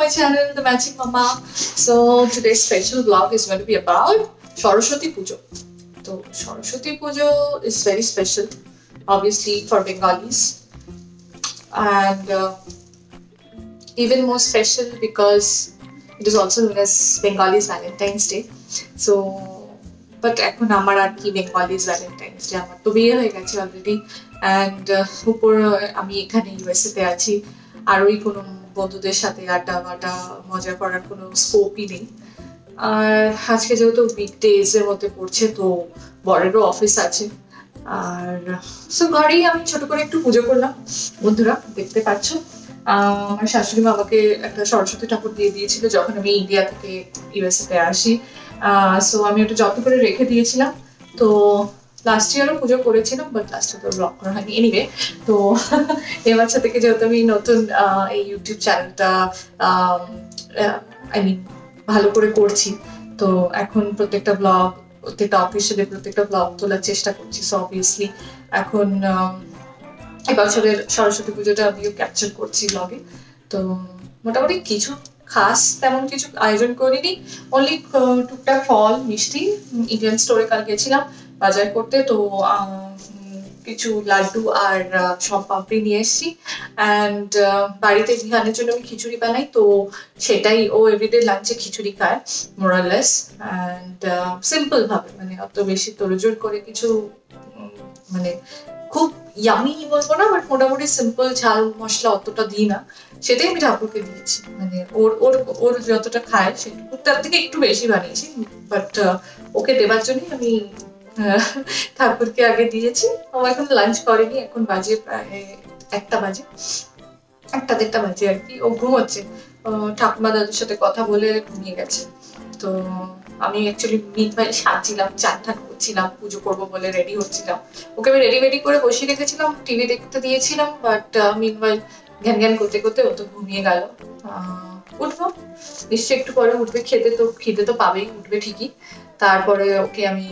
my channel, The Magic Mama. So today's special vlog is going to be about Saraswati Pujo. So Saraswati Pujo is very special, obviously for Bengalis, and even more special because it is also known as Bengalis Valentine's Day. So but এখন আমার আর কি Bengalis Valentine's day, আমার তো বিয়ে হয়ে গেছে already, and উপর আমি এখানে ইউএসএ তে আছি, আর ওই কোনো বন্ধুদের সাথে আড্ডা বাড্ডা মজা করার কোনো স্কোপই নেই। আর আজকে যেহেতু উইকডেজ এর মধ্যে পড়ছে, তো বরেরও অফিস আছে, আর সো ঘরেই আমি ছোট করে একটু পুজো করলাম। বন্ধুরা দেখতে পাচ্ছ, আমার শাশুড়ি মা আমাকে একটা সরস্বতী ঠাকুর দিয়ে দিয়েছিল যখন আমি ইন্ডিয়া থেকে ইউএসএ তে আসি। সো আমি ওটা যত্ন করে রেখে দিয়েছিলাম। তো লাস্ট ইয়ারও পুজো করেছিলাম, বাট লাস্ট ইয়ার তো ব্লগ করা হয়নি। এনিওয়ে, তো এবছর থেকে যেহেতু আমি নতুন এই ইউটিউব চ্যানেলটা আই মিন ভালো করে করছি, তো এখন প্রত্যেকটা ব্লগ, প্রত্যেকটা অফিসিয়ালি প্রত্যেকটা ব্লগ তোলার চেষ্টা করছি। সো অবভিয়াসলি এখন এবছরের সরস্বতী পুজোটা আমিও ক্যাপচার করছি ব্লগে। তো মোটামুটি কিছু খাস তেমন কিছু আয়োজন করিনি, অনলি টুকটাক ফল মিষ্টি ইন্ডিয়ান স্টোরে কাল গেছিলাম বাজার করতে, তো কিছু লাড্ডু আর সব পাপড়ি নিয়ে এসেছি। অ্যান্ড বাড়িতে বিহানের জন্য আমি খিচুড়ি বানাই, তো সেটাই ও এভরিডে লাঞ্চে খিচুড়ি খায় মোরালেস, অ্যান্ড সিম্পল ভাবে, মানে অত বেশি তোড়জোড় করে কিছু মানে খুব ইয়ামি বলবো না, বাট মোটামুটি সিম্পল, ঝাল মশলা অতটা দিই না, সেটাই আমি ঠাকুরকে দিয়েছি। মানে ওর ওর ওর যতটা খায় সেটুকু তার থেকে একটু বেশি বানিয়েছি, বাট ওকে দেবার জন্যই আমি ঠাকুরকে আগে দিয়েছি। ও এখন লাঞ্চ করেনি, এখন বাজে প্রায় 1টা বাজে, 1টা-1:30 বাজে আর কি। ও ঘুমোচ্ছে, ঠাকুমা দাদুর সাথে কথা বলে ঘুমিয়ে গেছে। তো আমি অ্যাকচুয়ালি মিনওয়াইল সাজছিলাম, চান টান করছিলাম, পুজো করবো বলে রেডি হচ্ছিলাম। ওকে আমি রেডি করে বসিয়ে রেখেছিলাম, টিভি দেখতে দিয়েছিলাম, বাট মিনওয়াইল জ্ঞান জ্ঞান করতে করতে ও তো ঘুমিয়ে গেল। উঠবো নিশ্চয়ই একটু পরে, উঠবে, খিদে তো পাবেই, উঠবে ঠিকই। তারপরে ওকে আমি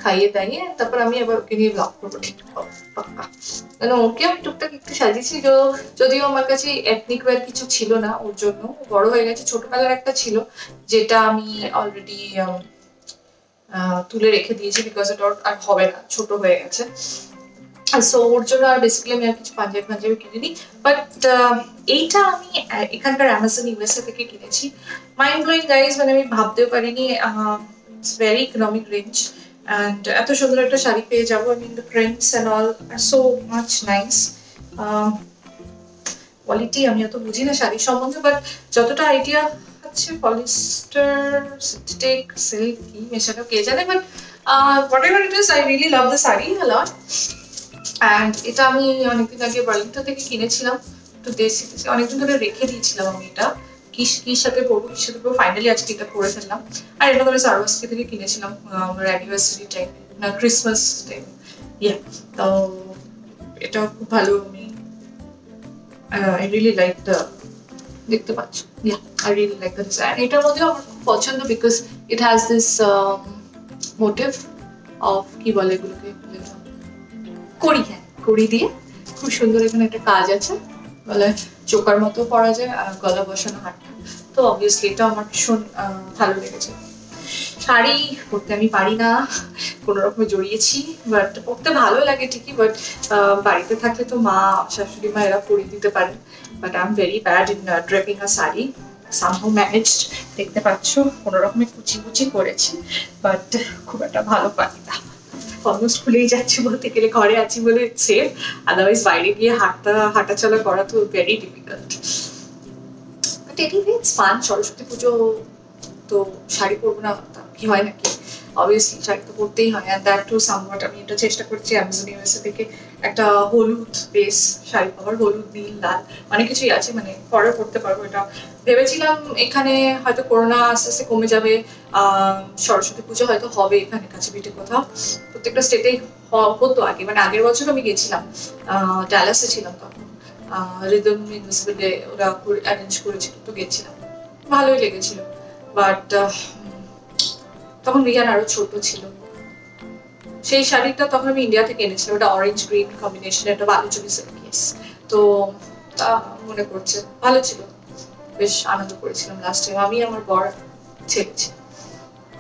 খাইয়ে দাইয়ে তারপর আমি আবার ওকে নিয়ে ব্লগ করবো, ঠিক পাক্কা। মানে ওকে আমি টুকটাক একটু সাজিয়েছি, যদিও আমার কাছে এথনিক ওয়্যার কিছু ছিল না ওর জন্য, বড় হয়ে গেছে। ছোটবেলার একটা ছিল যেটা আমি অলরেডি তুলে রেখে দিয়েছি, বিকজ ওর আর হবে না, ছোট হয়ে গেছে। সো ওর জন্য আর বেসিক্যালি আমি আর কিছু পাঞ্জাবি কিনিনি, বাট এইটা আমি এখানকার অ্যামাজন ইউএসএ থেকে কিনেছি। মাইন্ড ব্লোয়িং গাইজ, মানে আমি ভাবতেও পারিনি, it's very economic range, and এত সুন্দর একটা শাড়ি পেয়ে যাবো। I mean the prints and all are so much nice. Quality আমি অত বুঝি না শাড়ির সম্বন্ধে, বাট যতটা আইডিয়া আছে পলিস্টার, সিনথেটিক, সিল্ক কি মেশানো কে জানে, but whatever it is, I really love the sari a lot. And এটা আমি অনেকদিন আগে বার্লিংটন থেকে কিনেছিলাম, একটু দেশি অনেকদিন ধরে রেখে দিয়েছিলাম আমি এটা, কির সাথে পরবো, ফাইনালি আজকে এটা পরে ফেললাম। আর এটা ধরে সারোয়াস্কি থেকে কিনেছিলাম আমার অ্যানিভার্সারি টাইমে, না ক্রিসমাস টাইম, ইয়া। তো এটাও খুব ভালো, আমি I really like the, দেখতে পাচ্ছ, yeah, I really like the design. এটার মধ্যে আমার খুব পছন্দ, because it has this motive of কি বলে এগুলোকে, কড়ি, হ্যাঁ কড়ি দিয়ে খুব সুন্দর এখানে একটা কাজ আছে, গলা চোকার মতো পরা যায়, আর গলা বসানো হাতটা, তো অবভিয়াসলি এটা আমার ভীষণ ভালো লেগেছে। শাড়ি পরতে আমি পারি না, কোনো রকমে জড়িয়েছি, বাট পরতে ভালো লাগে ঠিকই, বাট বাড়িতে থাকলে তো মা, শাশুড়ি মা এরা পরিয়ে দিতে পারেন, but I am very bad in draping a sari. Somehow managed, দেখতে পাচ্ছ কোনো রকমে কুচি করেছি, বাট খুব একটা ভালো পারি না, অলমোস্ট খুলেই যাচ্ছে বলতে গেলে, ঘরে আছি বলে সেফ, আদারওয়াইজ বাইরে গিয়ে হাঁটাচলা করা তো very difficult. But anyway it's fun. Saraswati পুজো তো শাড়ি পরবো না কি হয় নাকি, অবভিয়াসলি শাড়ি তো পরতেই হয়। অ্যান্ড দ্যাট টু সামওয়াট আমি এটা চেষ্টা করছি অ্যামাজন ইউএসএ থেকে একটা হলুদ বেস শাড়ি পাওয়ার, হলুদ নীল লাল অনেক কিছুই আছে, মানে পরে পরতে পারবো। এটা ভেবেছিলাম এখানে হয়তো করোনা আস্তে আস্তে কমে যাবে, সরস্বতী পুজো হয়তো হবে এখানে কাছে পিঠে কোথাও, প্রত্যেকটা স্টেটেই হতো আগে, মানে আগের বছর আমি গেছিলাম, ড্যালাসে ছিলাম তখন, রিদম ইনভিজিবলে ওরা অ্যারেঞ্জ করেছিল, তো গেছিলাম, ভালোই লেগেছিল। বাট তখন রিয়ান আরো ছোট ছিল। সেই শাড়িটা তখন আমি ইন্ডিয়া থেকে এনেছিলাম, ওটা অরেঞ্জ গ্রিন কম্বিনেশন, একটা বালুচরি সিল্ক, তো মনে করছে ভালো ছিল। বেশ আনন্দ করেছিলাম লাস্ট টাইম, আমি আমার বর ছেলে ছিল।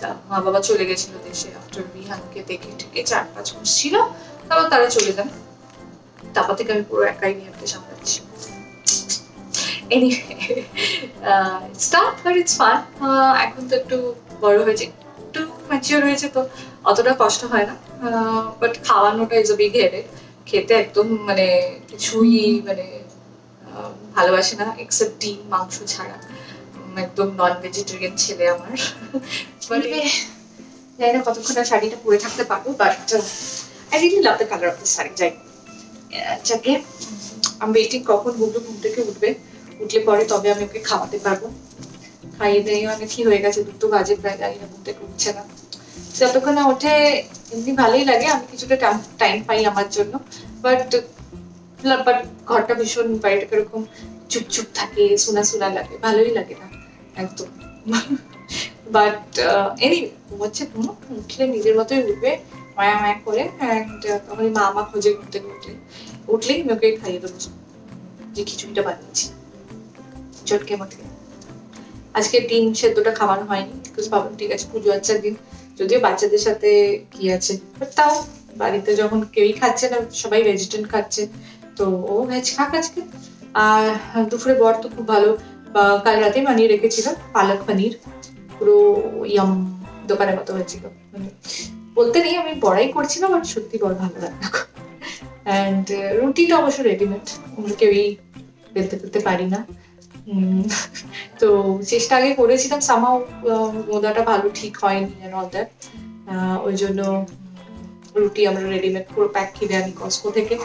তা মা বাবা চলে গেছিল দেশে, আফটার বিহানকে দেখে ঠেকে 4-5 মাস ছিল, তারপর তারা চলে যান। তারপর থেকে আমি পুরো একাই বিহানকে সামলাচ্ছি। Anyway, it's tough but it's fun. এখন তো একটু বড় হয়েছে, একটু ম্যাচিওর হয়েছে, তো অতটা কষ্ট হয় না। বাট খাওয়ানোটা ইজ আ বিগ হেডেক। খেতে একদম মানে কিছুই মানে ভালোবাসে না এক্সেপ্ট ডিম মাংস ছাড়া। একদম নন ভেজিটেরিয়ান ছেলে আমার। বাট জানি না কতক্ষণ আর শাড়িটা পরে থাকতে পারবো, but I really love the colour of this sari. যাই যাকে আমি ওয়েটিং কখন বুবলু ঘুম থেকে উঠবে, উঠলে পরে তবে আমি ওকে খাওয়াতে পারবো। খাইয়ে দিয়ে অনেক কি হয়ে গেছে, 2 বাজে প্রায়, জানি না ঘুম থেকে উঠছে না। যতক্ষণ না ওঠে এমনি ভালোই লাগে, আমি কিছুটা টাইম পাই আমার জন্য। বাট ঘরটা ভীষণ, বাড়িটা কিরকম চুপচুপ থাকে, শোনা শোনা লাগে, ভালোই লাগে না একদম। বাট এনিওয়ে, ঘুমোচ্ছে ঘুমো, উঠলে নিজের মতোই উঠবে মায়া মায়া করে। অ্যান্ড তখন মা মা খোঁজে ঘুম থেকে উঠলেই আমি ওকে খাইয়ে দেবো যে খিচুড়িটা বানিয়েছি চটকে মটকে। আজকে ডিম সেদ্ধটা খাওয়ানো হয়নি, বিকজ ভাবলাম ঠিক আছে পুজো আচ্ছার দিন, যদিও বাচ্চাদের সাথে কি আছে, বাট তাও বাড়িতে যখন কেউই খাচ্ছে না, সবাই ভেজিটেরিয়ান খাচ্ছে, তো ও ভেজ খাক আজকে। আর দুপুরে বর তো খুব ভালো, কাল রাতে বানিয়ে রেখেছিল পালক পনির, পুরো ইয়াম দোকানের মতো হয়েছিল। বলতে নেই আমি বড়াই করছিলাম, বাট সত্যি বড় ভালো রান্না করে। অ্যান্ড রুটিটা অবশ্য রেডিমেড, আমরা কেউই বেলতে ফেলতে পারি না। তো চেষ্টা আগে করেছিলাম, সামাও মোদাটা ভালো ঠিক হয়নি এন্ড অল দ্যাট, ওই জন্য রুটি আমরা রেডিমেড পুরো প্যাক কিনে আনি কস্কো থেকে,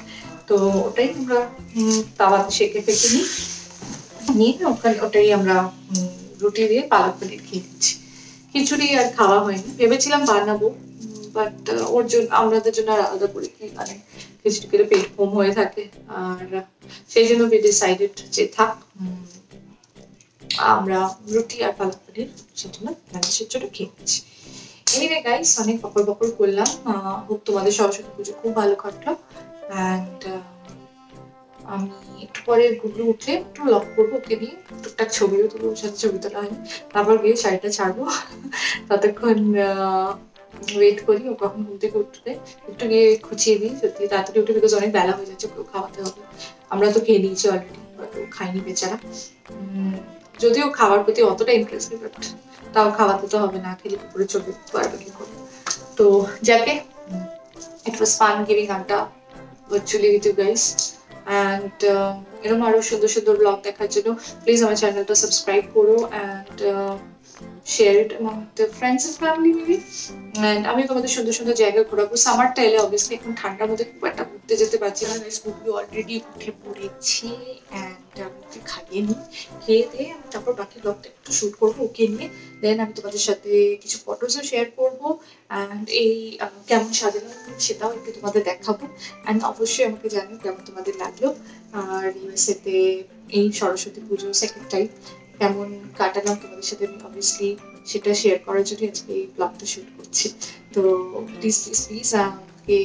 তো ওটাই আমরা তাওয়াতে সেঁকে ফেঁকে নিয়ে ওটাই আমরা রুটি দিয়ে পালক পনির খেয়ে দিচ্ছি। খিচুড়ি আর খাওয়া হয়নি, ভেবেছিলাম বানাবো, বাট ওর জন্য আমাদের জন্য আলাদা করে কি মানে খিচুড়ি খেলে পেট কম হয়ে থাকে, আর সেই জন্য we decided যে থাক আমরা রুটি আর পালক পনির সেজন্য লাঞ্চের জন্য খেয়ে নিচ্ছি। এনিওয়ে গাইস, অনেক বকর বকর করলাম। হোপ তোমাদের সরস্বতী পুজো খুব ভালো কাটলো। অ্যান্ড আমি একটু পরে গুগলু উঠলে একটু লক করবো ওকে নিয়ে, টুকটাক ছবিও তুলবো, ওর সাথে ছবি তোলা হয়নি, তারপর গিয়ে শাড়িটা ছাড়বো। ততক্ষণ ওয়েট করি ও কখন ঘুম থেকে উঠবে, একটু গিয়ে খুঁচিয়ে দিই সত্যি তাড়াতাড়ি উঠে, বিকজ অনেক বেলা হয়ে যাচ্ছে, ওকেও খাওয়াতে হবে। আমরা তো খেয়ে নিয়েছি অলরেডি, বাট ও খাইনি বেচারা। যদিও খাওয়ার প্রতি অতটা ইন্টারেস্ট নেই, বাট তাও খাওয়াতে তো হবে, না খেলে কি করে চলবে, পারবে কি করে। তো যাকে ইট ওয়াজ ফান গিভিং আড্ডা virtually with you guys, and এরকম আরো সুন্দর সুন্দর ব্লগ দেখার জন্য প্লিজ আমার চ্যানেলটা সাবস্ক্রাইব করো, and share it among the friends and family maybe. And আমি তোমাদের সুন্দর সুন্দর জায়গা ঘোরাবো সামারটা এলে, অবভিয়াসলি এখন ঠান্ডার মধ্যে খুব একটা ঘুরতে যেতে পারছি না, স্কুলগুলো অলরেডি উঠে পড়েছি, অ্যান্ড আমি ওকে খাইয়ে নিই, খেয়ে দিয়ে আমি তারপর বাকি ব্লগটা একটু শুট করবো ওকে নিয়ে, দেন আমি তোমাদের সাথে কিছু ফটোসও শেয়ার করবো, অ্যান্ড এই কেমন সাজানো সেটাও একটু তোমাদের দেখাবো, অ্যান্ড অবশ্যই আমাকে জানিও কেমন তোমাদের লাগলো। আর ইউএসএতে এই সরস্বতী পুজো সেকেন্ড টাইম কেমন কাটালাম তোমাদের সাথে, আমি অবভিয়াসলি সেটা শেয়ার করার জন্য আজকে এই ব্লগটা শুট করছি। তো প্লিজ প্লিজ প্লিজ আমাকে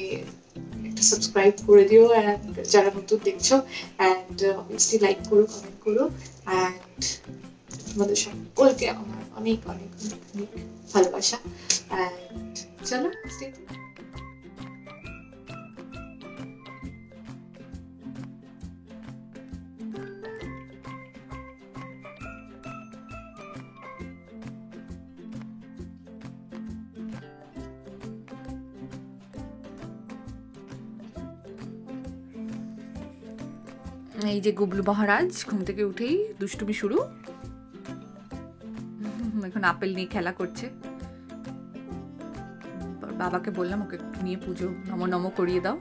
একটা সাবস্ক্রাইব করে দিও, অ্যান্ড যারা নতুন দেখছো, অ্যান্ড অবভিয়াসলি লাইক করো, কমেন্ট করো, অ্যান্ড তোমাদের সকলকে আমার অনেক অনেক অনেক ভালোবাসা, অ্যান্ড চলো stay tuned. এই যে গুবলু মহারাজ ঘুম থেকে উঠেই দুষ্টুমি শুরু, এখন আপেল নিয়ে খেলা করছে। বাবাকে বললাম ওকে নিয়ে পুজো নম নম করিয়ে দাও।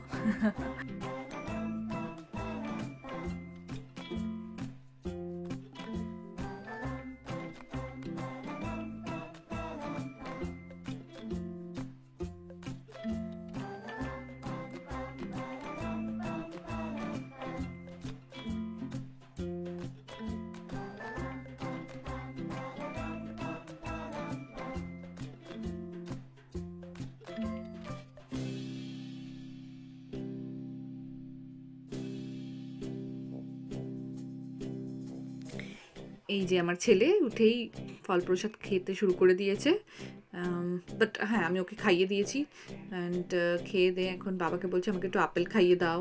এই যে আমার ছেলে উঠেই ফল প্রসাদ খেতে শুরু করে দিয়েছে, বাট হ্যাঁ আমি ওকে খাইয়ে দিয়েছি। অ্যান্ড খেয়ে দিয়ে এখন বাবাকে বলছে আমাকে একটু আপেল খাইয়ে দাও,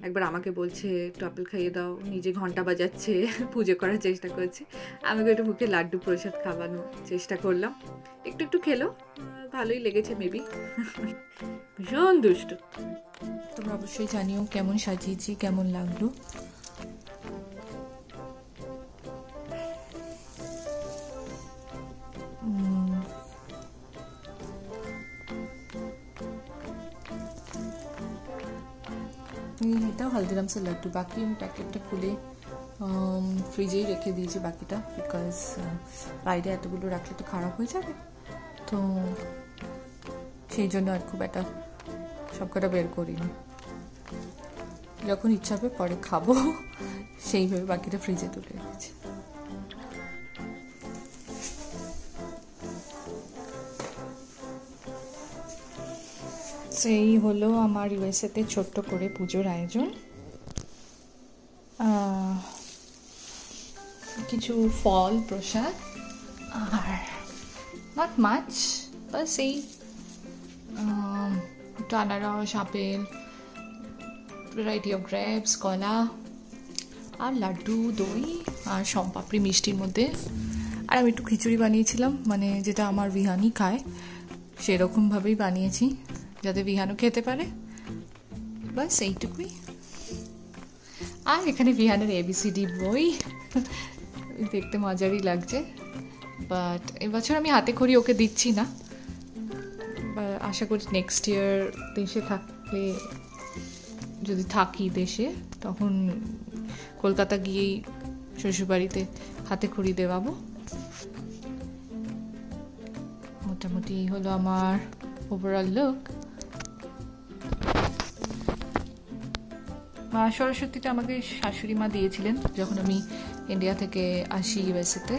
একবার আমাকে বলছে একটু আপেল খাইয়ে দাও, নিজে ঘন্টা বাজাচ্ছে, পুজো করার চেষ্টা করছে। আমাকে একটু মুখে লাড্ডু প্রসাদ খাওয়ানোর চেষ্টা করলাম, একটু একটু খেলো, ভালোই লেগেছে মেবি। ভীষণ দুষ্টু। তোমরা অবশ্যই জানিও কেমন সাজিয়েছি, কেমন লাগলো। এটা হলদিরামসের লাড্ডু, বাকি আমি প্যাকেটটা খুলে ফ্রিজেই রেখে দিয়েছি বাকিটা, বিকজ বাইরে এতগুলো রাখলে তো খারাপ হয়ে যাবে, তো সেই জন্য আর খুব একটা সবকটা বের করিনি। যখন ইচ্ছা হবে পরে খাবো সেইভাবে বাকিটা ফ্রিজে তুলে রেখেছি। সেই হলো আমার ইউএসএতে ছোট্ট করে পুজোর আয়োজন। কিছু ফল প্রসাদ আর নট মাচ, বাস এই একটু আনারস, আপেল, ভ্যারাইটি অফ গ্রেপস, কলা আর লাড্ডু, দই আর শমপাপড়ি মিষ্টির মধ্যে। আর আমি একটু খিচুড়ি বানিয়েছিলাম, মানে যেটা আমার বিহানি খায় সেরকমভাবেই বানিয়েছি যাতে বিহানও খেতে পারে, বাস এইটুকুই। আর এখানে বিহানের ABCD বই, দেখতে মজারই লাগছে, বাট এবছর আমি হাতে খড়ি ওকে দিচ্ছি না, আশা করি নেক্সট ইয়ার দেশে থাকলে, যদি থাকি দেশে, তখন কলকাতা গিয়েই শ্বশুরবাড়িতে হাতে খড়ি দেওয়াবো। মোটামুটি এই হলো আমার ওভারঅল লুক। মা সরস্বতীটা আমাকে শাশুড়ি মা দিয়েছিলেন যখন আমি ইন্ডিয়া থেকে আসি ইউএসএতে।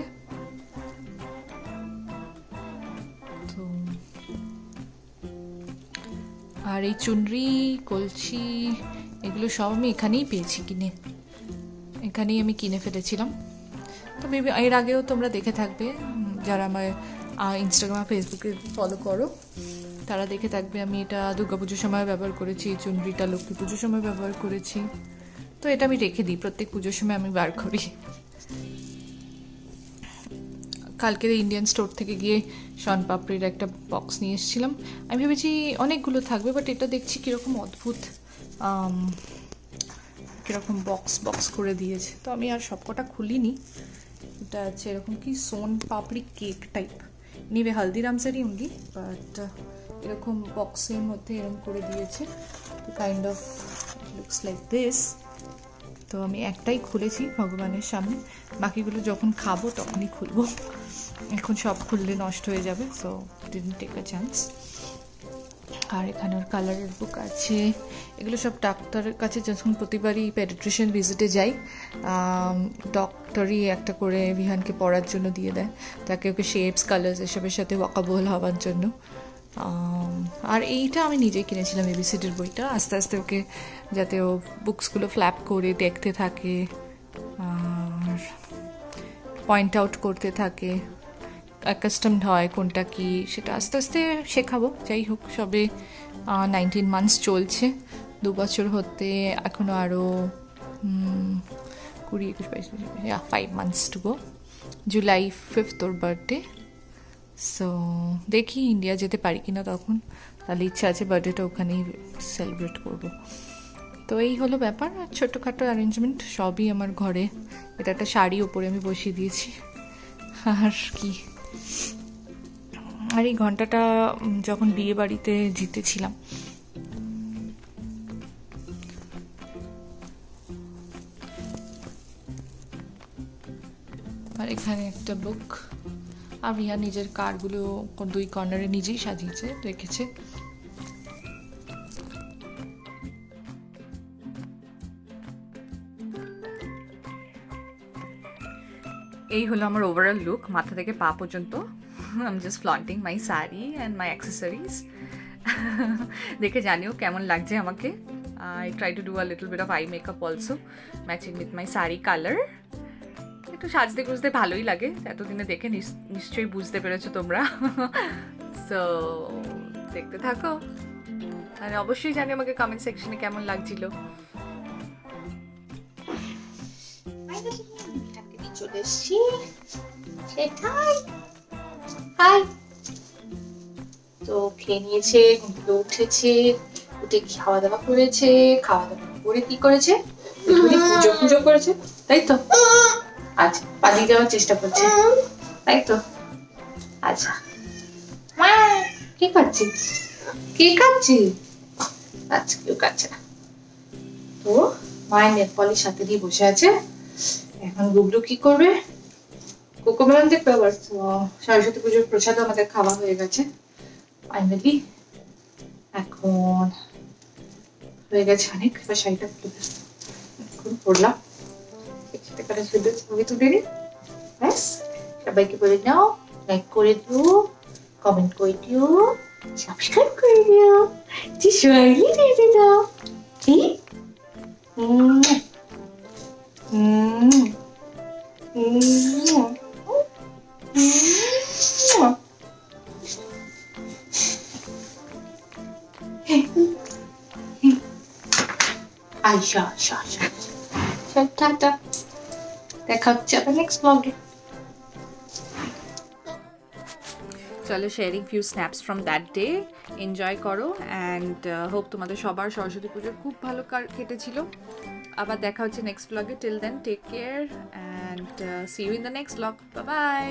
তো আর এই চুনরি, কলসি, এগুলো সব আমি এখানেই পেয়েছি কিনে, এখানেই আমি কিনে ফেলেছিলাম। তো এর আগেও তোমরা দেখে থাকবে, যারা আমার ইনস্টাগ্রাম ফেসবুকে ফলো করো তারা দেখে থাকবে, আমি এটা দুর্গাপুজোর সময় ব্যবহার করেছি, চুনরিটা লক্ষ্মী পুজোর সময় ব্যবহার করেছি। তো এটা আমি রেখে দিই, প্রত্যেক পুজোর সময় আমি বার করি। কালকে ইন্ডিয়ান স্টোর থেকে গিয়ে শনপাপড়ির একটা বক্স নিয়ে এসেছিলাম। আমি ভেবেছি অনেকগুলো থাকবে, বাট এটা দেখছি কীরকম অদ্ভুত, কীরকম বক্স করে দিয়েছে, তো আমি আর সবকটা খুলিনি। এটা আছে এরকম কি সোন পাপড়ি কেক টাইপ, নিবে হলদিরামসেরই অনলি, বাট এরকম বক্সের মধ্যে এরকম করে দিয়েছে, তো kind of looks like this. তো আমি একটাই খুলেছি ভগবানের সামনে, বাকিগুলো যখন খাবো তখনই খুলবো, এখন সব খুললে নষ্ট হয়ে যাবে, so didn't take a chance. আর এখানে ওর কালারের বুক আছে, এগুলো সব ডাক্তারের কাছে যখন প্রতিবারই পেডিট্রিশিয়ান ভিজিটে যাই, ডক্টরই একটা করে বিহানকে পড়ার জন্য দিয়ে দেয়, তাকে ওকে শেপস, কালার্স এসবের সাথে ওয়াকাবল হওয়ার জন্য। আর এইটা আমি নিজেই কিনেছিলাম, ABCDর বইটা, আস্তে আস্তে ওকে যাতে ও বুকসগুলো ফ্ল্যাপ করে দেখতে থাকে আর পয়েন্ট আউট করতে থাকে, অ্যাকাস্টমড হয় কোনটা কি, সেটা আস্তে আস্তে শেখাবো। যাই হোক, সবে 19 মান্থস চলছে, 2 বছর হতে এখনও আরও 20, 21, 22, 5 months to go. July 5th or birthday, so দেখি ইন্ডিয়া যেতে পারি কিনা তখন, তাহলে ইচ্ছা আছে বার্থডেটা ওখানেই সেলিব্রেট করবো। তো এই হলো ব্যাপার, আর ছোটোখাটো অ্যারেঞ্জমেন্ট সবই আমার ঘরে। এটা একটা শাড়ি ওপরে আমি বসিয়ে দিয়েছি, আর কি। আর এই ঘন্টাটা যখন বিয়ে বাড়িতে জিতেছিলাম, আর এখানে একটা বুক, আর রিয়া নিজের কার্ডগুলো 2 কর্নারে নিজেই সাজিয়েছে রেখেছে। এই হলো আমার ওভারঅল লুক, মাথা থেকে পা পর্যন্ত। I am just flaunting my sari and my accessories. দেখে জানিও কেমন লাগছে আমাকে। I try to do a little bit of eye makeup also, matching with my sari color. একটু সাজতে গুজতে ভালোই লাগে, এতদিনে দেখে নিশ্চয়ই বুঝতে পেরেছো তোমরা। সো দেখতে থাকো, মানে অবশ্যই জানি আমাকে কমেন্ট সেকশনে কেমন লাগছিল। চলে এসছি, সেটাই। হাই। তো খেয়ে নিয়েছে, ঘুম থেকে উঠেছে, উঠে খাওয়া দাওয়া করেছে, খাওয়া দাওয়া করে কি করেছে, একটুখানি পুজো পুজো করেছে, তাই তো? আচ্ছা, পালিয়ে যাওয়ার চেষ্টা করছে, তাই তো? আচ্ছা, কি খাচ্ছি, কি খাচ্ছি? আচ্ছা, কেউ খাচ্ছে না। তো মায়ের নেল পলিশ হাতে দিয়ে বসে আছে। এখন গুবলু কি করবে? কোকোমেলন দেখবে আবার। সরস্বতী পুজোর প্রসাদ আমাদের খাওয়া হয়ে গেছে ফাইনালি, এখন হয়ে গেছে অনেক। এবার শাড়িটা খুলে এখন পরলাম, ছবি তুলে নি, ব্যাস। সবাইকে বলে নাও, লাইক করে দিও, কমেন্ট করে দিও, সাবস্ক্রাইব করে দিও, স্মাইলি দিয়ে দাও। কি আচ্ছা আচ্ছা আচ্ছা, টাটা, দেখা হচ্ছে আবার নেক্সট ব্লগে। চলো sharing few snaps from that day, enjoy করো অ্যান্ড হোপ তোমাদের সবার সরস্বতী পুজো খুব ভালো কেটেছিল। আবার দেখা হচ্ছে নেক্সট ব্লগে, till then take care and see you in the next blog, bye by.